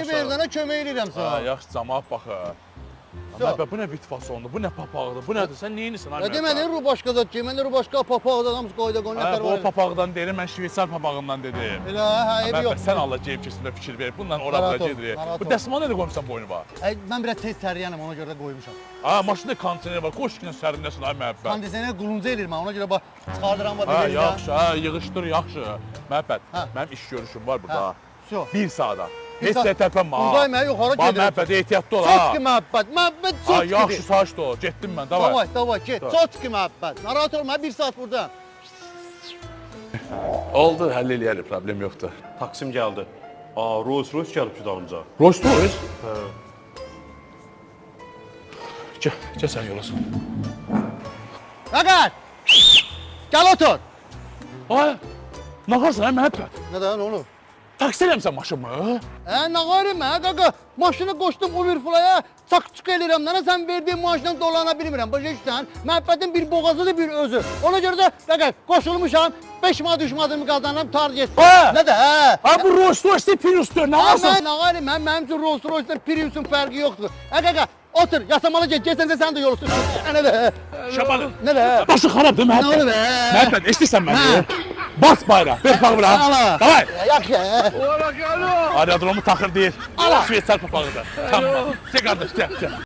Məni verzənə kömək edirəm Ha, sənə. yaxşı, camaat baxır. Sağ. Məhəbbət, bu nə bitvasondur, bu nə papaqdır, bu nədir? Sən neyinsən? Ya demədin rubaşka da, demədin rubaşka papaqda hamısı qayda qoyun nətər Bu var. papaqdan deyirəm, mən Şveysar papağından dedim. Elə hə, ev yox. Məhəbbət, sən Allah ceyib keçində fikir ver. Bundan ora Narahat bura ol, gedirik. narahat Bu ol. dəsmal nədə qoymusan boynuma? Mən biraz tez təriyənəm, ona görə də qoymuşam. Ha, maşında kondisioner var. Qoş ki, sərindəsin ay məhəbbət. Kondisioner qulunca eləyir mən, ona görə bax çıxardıram var. Ha, yaxşı, ha, yığışdır, yaxşı. Məhəbbət, Hə. mənim iş görüşüm var burada. Hə, Syo. 1 saata. Bir Heç saat- də tərpənmə ha. Buradayım, mən yuxarı Bax, gedirəm. məhəbbət, ehtiyatlı ol Çotki ha. məhəbbət Ha, çotki. yaxşı, saçdı o. Getdim mən, davay. Davay, get. Çotki məhəbbət. Narahat olma, 1 saat buradayım. Oldu, həll eləyərik, problem yoxdur. Taksim gəldi. Rolls Royce gəlib ki dalımca. Rolls Royce? Hə. Gəl sən yolasın. Qaqa! Gəl otur. Ay, nə qarsan, ay məhəbbət? Nədə, nə olur? Taksi eləmsən maşınımı? Nə qarım hə, qaqa? Maşını qoşdum Uberflaya, çaq-çıq eləyirəm dənə, sən verdiyin maaşla dolana bilmirəm. Başa düşsən? Məhəbbətin bir boğazıdır, bir özü. Ona görə də qaqa, qoşulmuşam, 5 manat düşmadığımı qazanıram, target. Hə. Nədə, hə? Ha, bu Rolls Royce Prius'dur, nə qarsan? Nə qarım, mənim üçün Rolls Royce-dan Prius'un fərqi yoxdur. Qaqa, otur, yasamalı get, sən də yolsun. Nədə, hə? Şabanım. Nədə, hə? Başı xarabdır Nə məhəbbət. olub, hə? Məhəbbət, eşitirsən məni? Hə. Bas bayrağı, ver bağı bura. Ala. Davay. Yaxşı, hə? Aerodromu taxır deyil. Ala. Şveysar papağıdır. Tamam. Gel kardeş, gel.